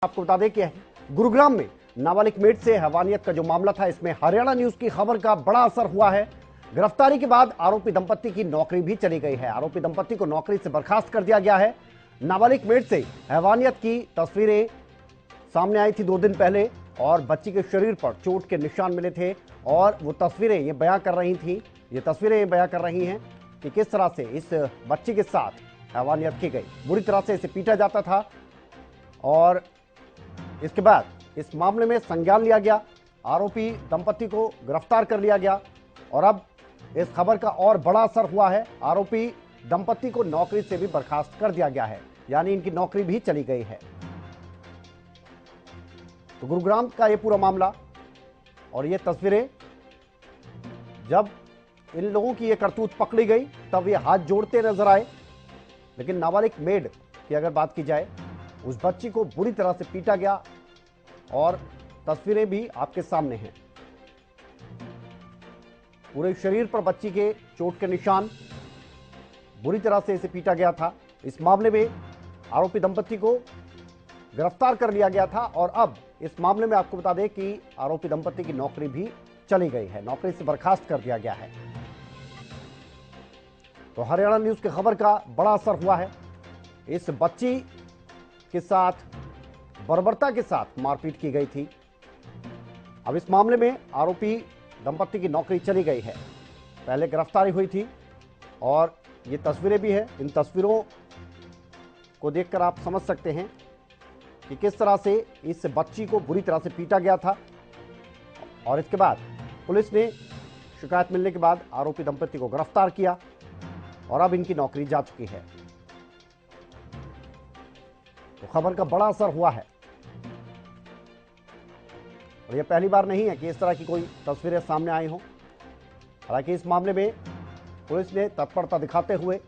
आपको बता दें कि गुरुग्राम में नाबालिग मेड से हैवानियत का जो मामला था, इसमें हरियाणा न्यूज की खबर का बड़ा असर हुआ है। गिरफ्तारी के बाद आरोपी दंपत्ति की नौकरी भी चली गई है। आरोपी दंपत्ति को नौकरी से बर्खास्त कर दिया गया है। नाबालिग मेड से हैवानियत की तस्वीरें सामने आई थी 2 दिन पहले और बच्ची के शरीर पर चोट के निशान मिले थे और वो तस्वीरें ये बयां कर रही थी, ये तस्वीरें ये बयां कर रही हैं कि किस तरह से इस बच्ची के साथ हैवानियत की गई। बुरी तरह से इसे पीटा जाता था और इसके बाद इस मामले में संज्ञान लिया गया। आरोपी दंपत्ति को गिरफ्तार कर लिया गया और अब इस खबर का और बड़ा असर हुआ है। आरोपी दंपत्ति को नौकरी से भी बर्खास्त कर दिया गया है, यानी इनकी नौकरी भी चली गई है। तो गुरुग्राम का ये पूरा मामला और ये तस्वीरें, जब इन लोगों की ये करतूत पकड़ी गई तब ये हाथ जोड़ते नजर आए। लेकिन नाबालिग मेड की अगर बात की जाए, उस बच्ची को बुरी तरह से पीटा गया और तस्वीरें भी आपके सामने हैं। पूरे शरीर पर बच्ची के चोट के निशान, बुरी तरह से इसे पीटा गया था। इस मामले में आरोपी दंपत्ति को गिरफ्तार कर लिया गया था और अब इस मामले में आपको बता दें कि आरोपी दंपत्ति की नौकरी भी चली गई है, नौकरी से बर्खास्त कर दिया गया है। तो हरियाणा न्यूज की खबर का बड़ा असर हुआ है। इस बच्ची के साथ बर्बरता के साथ मारपीट की गई थी। अब इस मामले में आरोपी दंपत्ति की नौकरी चली गई है। पहले गिरफ्तारी हुई थी और ये तस्वीरें भी हैं। इन तस्वीरों को देखकर आप समझ सकते हैं कि किस तरह से इस बच्ची को बुरी तरह से पीटा गया था और इसके बाद पुलिस ने शिकायत मिलने के बाद आरोपी दंपत्ति को गिरफ्तार किया और अब इनकी नौकरी जा चुकी है। तो खबर का बड़ा असर हुआ है और यह पहली बार नहीं है कि इस तरह की कोई तस्वीरें सामने आई हों। हालांकि इस मामले में पुलिस ने तत्परता दिखाते हुए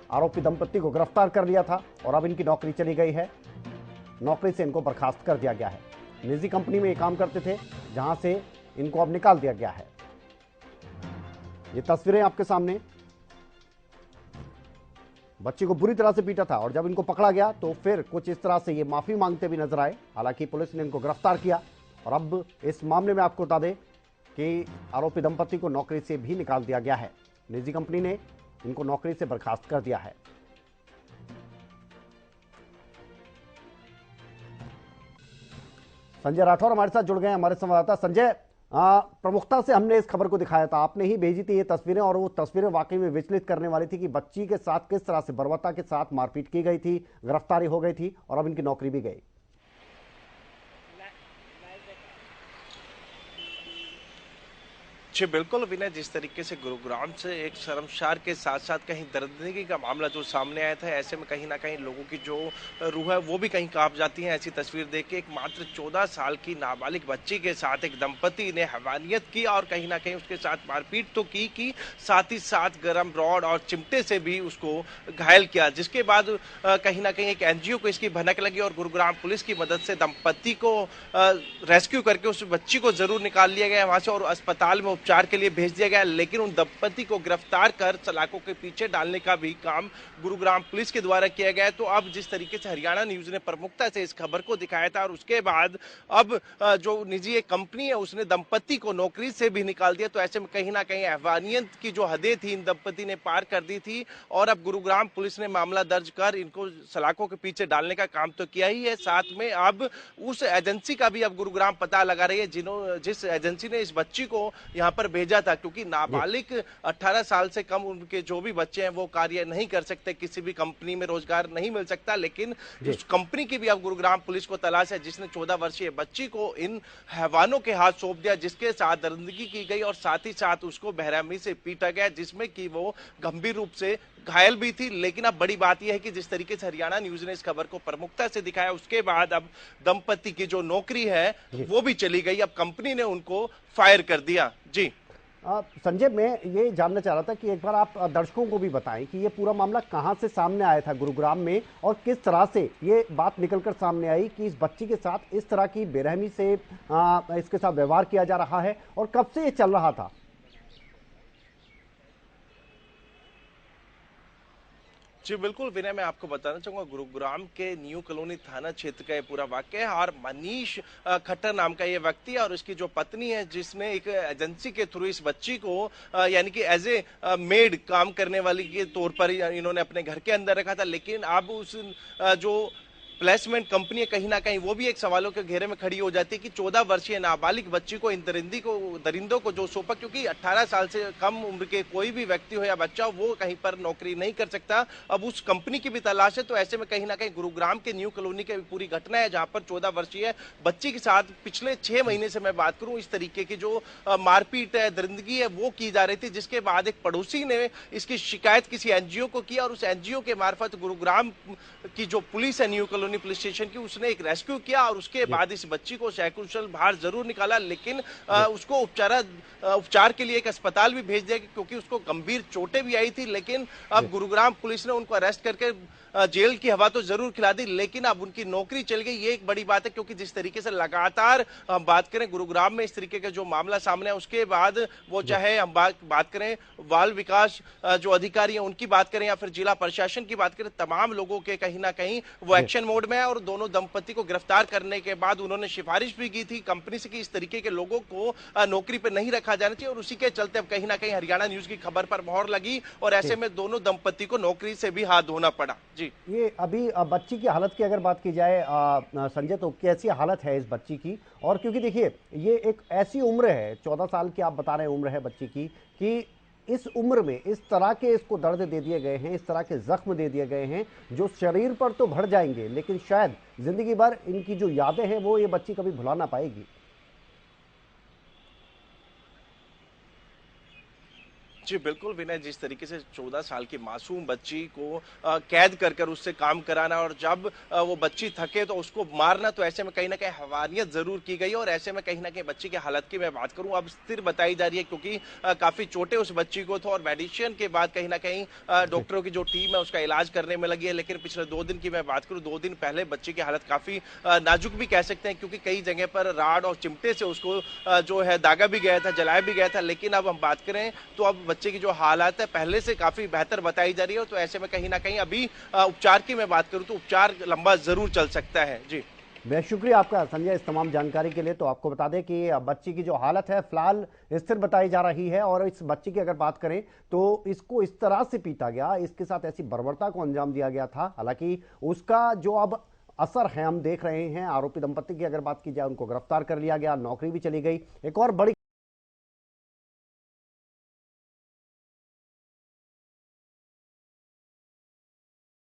आरोपी दंपत्ति को गिरफ्तार कर लिया था और अब इनकी नौकरी चली गई है। नौकरी से इनको बर्खास्त कर दिया गया है। निजी कंपनी में ये काम करते थे, जहां से इनको अब निकाल दिया गया है। ये तस्वीरें आपके सामने, बच्ची को बुरी तरह से पीटा था और जब इनको पकड़ा गया तो फिर कुछ इस तरह से ये माफी मांगते भी नजर आए। हालांकि पुलिस ने इनको गिरफ्तार किया और अब इस मामले में आपको बता दें कि आरोपी दंपत्ति को नौकरी से भी निकाल दिया गया है। निजी कंपनी ने इनको नौकरी से बर्खास्त कर दिया है। संजय राठौर हमारे साथ जुड़ गए हैं, हमारे संवाददाता। संजय, प्रमुखता से हमने इस खबर को दिखाया था, आपने ही भेजी थी ये तस्वीरें और वो तस्वीरें वाकई में विचलित करने वाली थी कि बच्ची के साथ किस तरह से बर्बरता के साथ मारपीट की गई थी, गिरफ्तारी हो गई थी और अब इनकी नौकरी भी गई। जी बिल्कुल विनय, जिस तरीके से गुरुग्राम से एक शर्मसार के साथ साथ कहीं दर्दनाकी का मामला जो सामने आया था, ऐसे में कहीं ना कहीं लोगों की जो रूह है वो भी कहीं कांप जाती है। ऐसी तस्वीर देख के एक मात्र 14 साल की नाबालिग बच्ची के साथ एक दंपति ने हैवानियत की और कहीं ना कहीं उसके साथ मारपीट तो की साथ ही साथ गर्म रॉड और चिमटे से भी उसको घायल किया, जिसके बाद कहीं ना कहीं एक एनजीओ को इसकी भनक लगी और गुरुग्राम पुलिस की मदद से दंपति को रेस्क्यू करके उस बच्ची को जरूर निकाल लिया गया वहां से और अस्पताल में उपचार के लिए भेज दिया गया। लेकिन उन दंपति को गिरफ्तार कर सलाखों के पीछे डालने का भी काम गुरुग्राम पुलिस के द्वारा किया गया है। तो अब जिस तरीके से हरियाणा न्यूज ने प्रमुखता से इस खबर को दिखाया था और उसके बाद अब जो निजी एक कंपनी है उसने दंपति को नौकरी से भी निकाल दिया, तो ऐसे में कहीं ना कहीं हैवानियत की जो हदें थी इन दंपति ने पार कर दी थी और अब गुरुग्राम पुलिस ने मामला दर्ज कर इनको सलाखों के पीछे डालने का काम तो किया ही है, साथ में अब उस एजेंसी का भी अब गुरुग्राम पता लगा रही है जिस एजेंसी ने इस बच्ची को यहाँ पर भेजा था, क्योंकि नाबालिग 18 साल से कम उम्र के जो भी बच्चे हैं वो कार्य नहीं कर सकते, किसी भी कंपनी में रोजगार नहीं मिल सकता। लेकिन इस कंपनी की भी अब गुरुग्राम पुलिस को तलाश है जिसने 14 वर्षीय बच्ची को इन हैवानों के हाथ सौंप दिया, जिसके साथ दरिंदगी की गई और साथ ही साथ उसको बेरहमी से पीटा गया, जिसमें कि वो गंभीर रूप से घायल भी थी। लेकिन अब बड़ी बात यह है कि जिस तरीके से हरियाणा न्यूज ने इस खबर को प्रमुखता से दिखाया, उसके बाद अब दंपति की जो नौकरी है वो भी चली गई, अब कंपनी ने उनको फायर कर दिया। जी संजय, मैं ये जानना चाह रहा था कि एक बार आप दर्शकों को भी बताएं कि ये पूरा मामला कहां से सामने आया था गुरुग्राम में और किस तरह से ये बात निकलकर सामने आई कि इस बच्ची के साथ इस तरह की बेरहमी से इसके साथ व्यवहार किया जा रहा है और कब से ये चल रहा था। जी जी बिल्कुल विनय, मैं आपको बताना चाहूंगा गुरुग्राम के न्यू कॉलोनी थाना क्षेत्र का ये पूरा वाक्य है और मनीष खट्टर नाम का ये व्यक्ति है और उसकी जो पत्नी है जिसने एक एजेंसी के थ्रू इस बच्ची को यानी कि एज ए मेड काम करने वाली के तौर पर इन्होंने अपने घर के अंदर रखा था। लेकिन अब उस जो प्लेसमेंट कंपनी है कहीं ना कहीं वो भी एक सवालों के घेरे में खड़ी हो जाती है कि 14 वर्षीय नाबालिग बच्ची को इन दरिंदों को जो सौंपा, क्योंकि 18 साल से कम उम्र के कोई भी व्यक्ति हो या बच्चा हो वो कहीं पर नौकरी नहीं कर सकता। अब उस कंपनी की भी तलाश है। तो ऐसे में कहीं ना कहीं गुरुग्राम के न्यू कॉलोनी की पूरी घटना है जहां पर 14 वर्षीय बच्ची के साथ पिछले 6 महीने से मैं बात करूं इस तरीके की जो मारपीट है, दरिंदगी है वो की जा रही थी, जिसके बाद एक पड़ोसी ने इसकी शिकायत किसी एनजीओ को की और उस एनजीओ के मार्फत गुरुग्राम की जो पुलिस है न्यू कॉलोनी पुलिस स्टेशन की उसने एक रेस्क्यू किया और उसके बाद इस बच्ची को सकुशल बाहर जरूर निकाला। लेकिन उसको उपचार के लिए एक अस्पताल भी भेज दिया क्योंकि उसको गंभीर चोटें भी आई थी। लेकिन अब गुरुग्राम पुलिस ने उनको अरेस्ट करके जेल की हवा तो जरूर खिला दी, लेकिन अब उनकी नौकरी चल गई। ये एक बड़ी बात है क्योंकि जिस तरीके से लगातार हम बात करें गुरुग्राम में इस तरीके का जो मामला सामने है उसके बाद वो चाहे हम बात करें बाल विकास जो अधिकारी हैं उनकी बात करें या फिर जिला प्रशासन की बात करें, तमाम लोगों के कहीं ना कहीं वो एक्शन मोड में है। और दोनों दंपति को गिरफ्तार करने के बाद उन्होंने सिफारिश भी की थी कंपनी से कि इस तरीके के लोगों को नौकरी पर नहीं रखा जाना चाहिए और उसी के चलते अब कहीं ना कहीं हरियाणा न्यूज की खबर पर मोहर लगी और ऐसे में दोनों दंपति को नौकरी से भी हाथ धोना पड़ा। जी ये अभी बच्ची की हालत की अगर बात की जाए संजय, तो कैसी हालत है इस बच्ची की? और क्योंकि देखिए ये एक ऐसी उम्र है, 14 साल की आप बता रहे हैं उम्र है बच्ची की, कि इस उम्र में इस तरह के इसको दर्द दे दिए गए हैं, इस तरह के जख्म दे दिए गए हैं जो शरीर पर तो भर जाएंगे लेकिन शायद जिंदगी भर इनकी जो यादें हैं वो ये बच्ची कभी भुला ना पाएगी। जी बिल्कुल विनय, जिस तरीके से 14 साल की मासूम बच्ची को कैद कर उससे काम कराना और जब वो बच्ची थके तो उसको मारना, तो ऐसे में कहीं ना कहीं हैवानियत जरूर की गई और ऐसे में कहीं ना कहीं बच्ची की हालत की मैं बात करूं अब स्थिर बताई जा रही है क्योंकि काफी चोटें उस बच्ची को थे और मेडिसिन के बाद कहीं ना कहीं डॉक्टरों की जो टीम है उसका इलाज करने में लगी है। लेकिन पिछले 2 दिन की मैं बात करूं, 2 दिन पहले बच्ची की हालत काफी नाजुक भी कह सकते हैं क्योंकि कई जगह पर राड और चिमटे से उसको जो है दागा भी गया था, जलाया भी गया था। लेकिन अब हम बात करें तो अब बच्चे की जो हालात है पहले से काफी बेहतर बताई जा रही है। तो ऐसे में कहीं ना कहीं अभी उपचार की मैं बात करूं तो उपचार लंबा जरूर चल सकता है। जी बेहद शुक्रिया आपका संजय इस तमाम जानकारी के लिए। तो आपको बता दें कि बच्ची की जो हालत है फिलहाल स्थिर बताई जा रही है और इस बच्ची की अगर बात करें तो इसको इस तरह से पीटा गया, इसके साथ ऐसी बर्बरता को अंजाम दिया गया था। हालांकि उसका जो अब असर है हम देख रहे हैं। आरोपी दंपति की अगर बात की जाए उनको गिरफ्तार कर लिया गया, नौकरी भी चली गई। एक और बड़ी